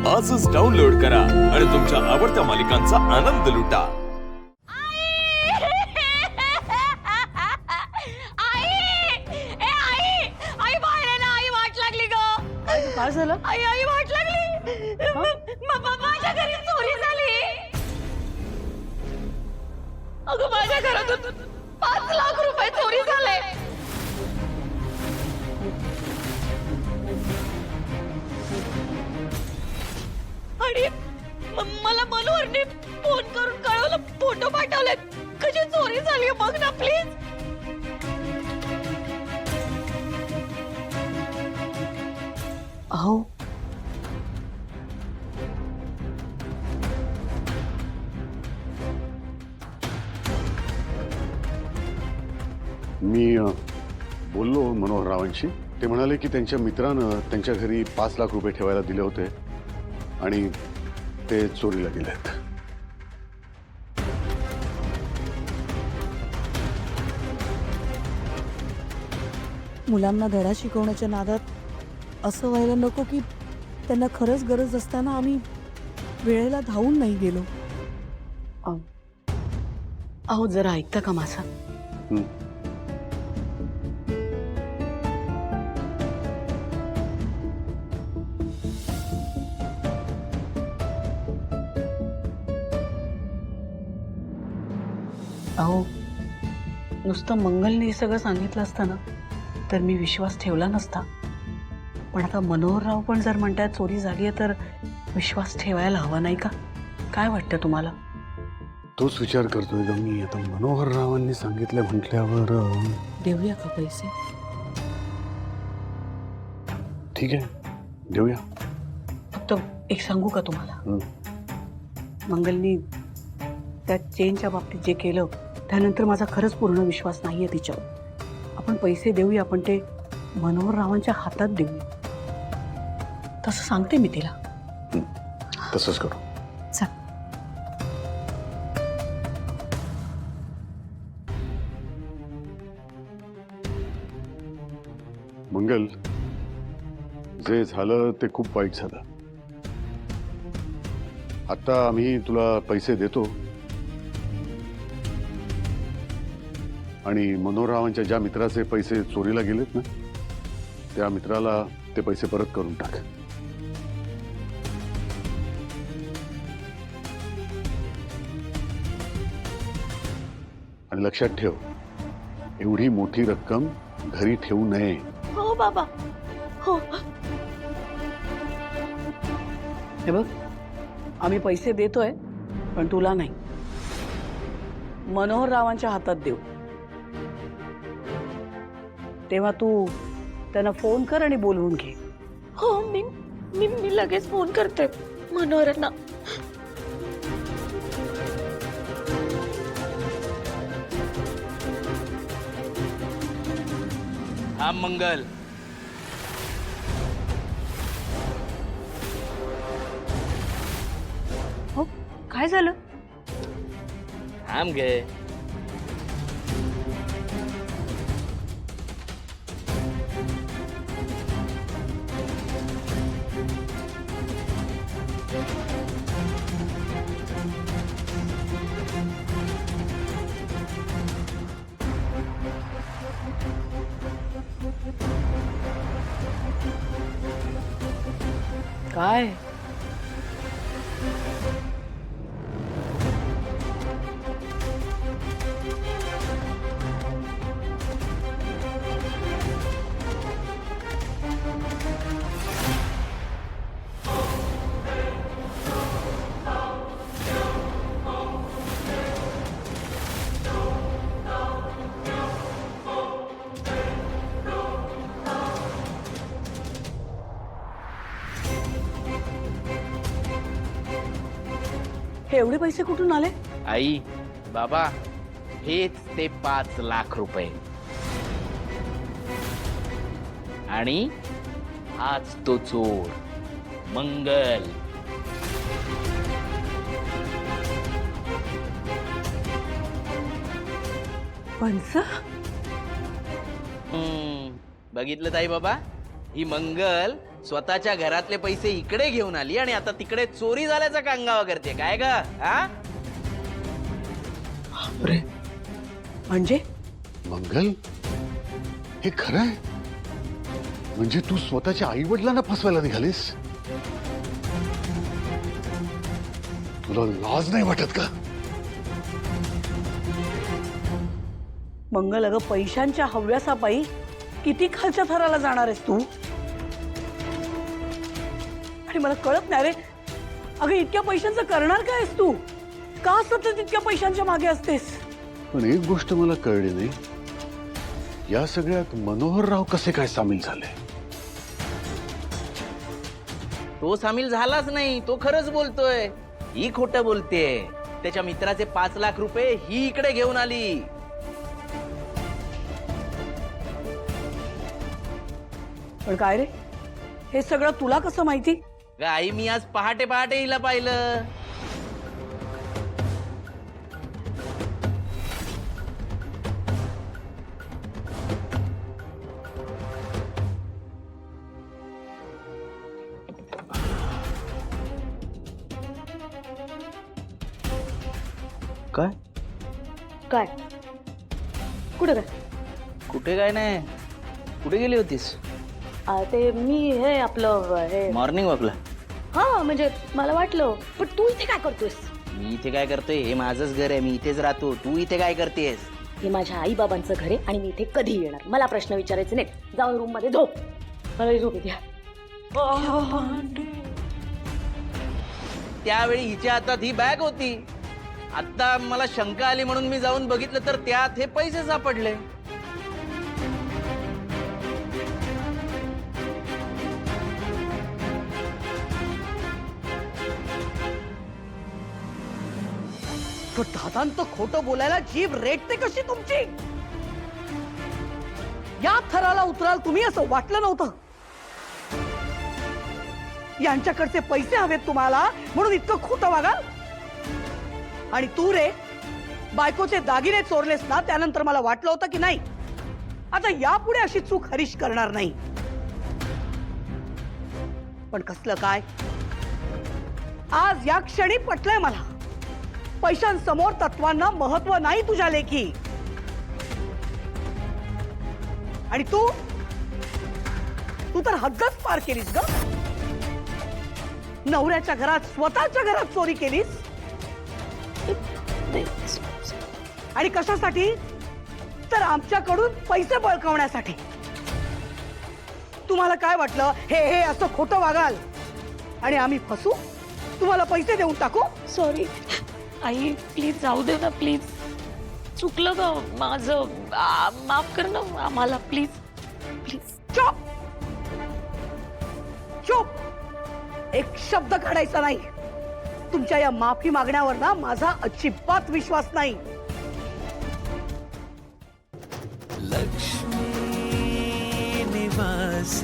आजच डाउनलोड करा आणि तुमच्या आवडत्या मालिकांचा आनंद लुटा। काय झालं? आई आई वाट लागली। माझ्या घरी चोरी झाली। अगं माझ्या घरातून 5 लाख रुपये चोरी झाले। आणि मला मनोहरने फोन करून कळवलं, फोटो पाठवले। कशी चोरी झाली बघ ना प्लीज। अहो मी बोललो मनोहर रावांशी। ते म्हणाले की त्यांच्या मित्रानं त्यांच्या घरी 5 लाख रुपये ठेवायला दिले होते आणि ते चोरीला गेलेत। मुलांना धडा शिकवण्याच्या नादात असं व्हायला नको की त्यांना खरंच गरज असताना आम्ही वेळेला धावून नाही गेलो। अहो जरा ऐकता का माझा? अहो नुसतं मंगलने हे सगळं सांगितलं असतं ना तर मी विश्वास ठेवला नसता, पण आता मनोहरराव पण जर म्हणतात चोरी झाली आहे तर विश्वास ठेवायला हवा नाही का? काय वाटतं तुम्हाला? तोच विचार करतोय ग मी। आता मनोहर रावांनी सांगितलं म्हटल्यावर देऊया का पैसे? ठीक आहे, देऊया। फक्त एक सांगू का तुम्हाला? मंगलनी त्या चेनच्या बाबतीत जे केलं त्यानंतर माझा खरंच पूर्ण विश्वास नाहीये तिच्यावर। आपण पैसे देऊया, पण ते मनोहर रावांच्या हातात देऊया, तसं सांगते मी तिला। तसंच करू। चल मंगल, जे झालं ते खूप वाईट झालं। आता आम्ही तुला पैसे देतो आणि मनोहर रावांच्या ज्या मित्राचे पैसे चोरीला गेलेत ना त्या मित्राला ते पैसे परत करून टाक। आणि लक्षात ठेव, एवढी मोठी रक्कम घरी ठेवू नये। हो बाबा, हो। हे बघ, आम्ही पैसे देतोय पण तुला नाही, मनोहर रावांच्या हातात देऊ। तेव्हा तू त्यांना फोन कर आणि बोलवून घे। हो, मी लगेच फोन करते मनोहरांना। हा मंगल, हो काय झालं? थांब गे। काय? हे एवढे पैसे कुठून आले? आई बाबा, हेच ते 5 लाख रुपये आणि हाच तो चोर मंगल। पंच? बघितलं ताई बाबा, ही मंगल स्वतःच्या घरातले पैसे इकडे घेऊन आली आणि आता तिकडे चोरी झाल्याचा कांगावा करते काय का? हा? बापरे. म्हणजे मंगल, हे खरं आहे? म्हणजे तू स्वतःच्या आई वडिलांना फसवायला निघालीस? तुला लाज नाही वाटत का? मंगल, अगं पैशांच्या हव्यासापायी किती खालच्या थराला जाणार आहेस तू? आणि मला कळत नाही रे, अगं इतक्या पैशांचं करणार काय आहेस तू? का सतत इतक्या पैशांच्या मागे असतेस? पण एक गोष्ट मला कळली नाही, या सगळ्यात मनोहरराव कसे काय सामील झाले? तो सामील झालाच नाही, तो खरंच बोलतोय. ही खोटं बोलतेय. त्याच्या मित्राचे 5 लाख रुपये ही इकडे घेऊन आली. पण काय रे, हे सगळं तुला कसं माहिती? आई, मी आज पहाटे पहाटे हिला पाहिलं. काय काय कुठे काय? कुठे काय नाही, कुठे गेली होतीस? ते मी हे आपलं हे मॉर्निंग वॉकला. हा म्हणजे मला वाटलं, पण तू इथे काय करतोयस? मी इथे काय करतोय? हे माझंच घर आहे, मी इथेच राहतो. तू इथे काय करतेस? हे माझ्या आई बाबांचं घर आहे आणि मी इथे कधी येणार? मला प्रश्न विचारायचे नाही. जाऊन रूम मध्ये झोप. मला झोप येते. त्यावेळी हिच्या हातात ही बॅग होती. आता मला शंका आली म्हणून मी जाऊन बघितलं तर त्यात हे पैसे सापडले. तो दादांत खोटं बोलायला जीभ रेटते कशी तुमची? या थराला उतराल तुम्ही असं वाटलं नव्हतं. यांच्याकडचे पैसे हवेत तुम्हाला म्हणून इतकं खोटं वागाल? आणि तू रे, बायकोचे दागिने चोरलेस ना, त्यानंतर मला वाटलं होतं की नाही आता यापुढे अशी चूक हरीश करणार नाही. पण कसलं काय, आज या क्षणी पटलंय मला. पैशांसमोर तत्वांना महत्व नाही तुझ्या लेखी. आणि तू तर हद्दच पार केलीस ग. नवऱ्याच्या घरात, स्वतःच्या घरात चोरी केलीस. आणि कशासाठी? तर आमच्याकडून पैसे बळकावण्यासाठी. तुम्हाला काय वाटलं, हे असं खोटं वागाल आणि आम्ही फसू, तुम्हाला पैसे देऊन टाकू? सॉरी आई, प्लीज जाऊ दे ना, प्लीज. चुकलं ग माझं, माफ कर ना आम्हाला, प्लीज प्लीज. चुप चुप, एक शब्द काढायचा नाही. तुमच्या या माफी मागण्यावर ना माझा अजिबात विश्वास नाही. लक्ष्मी निवास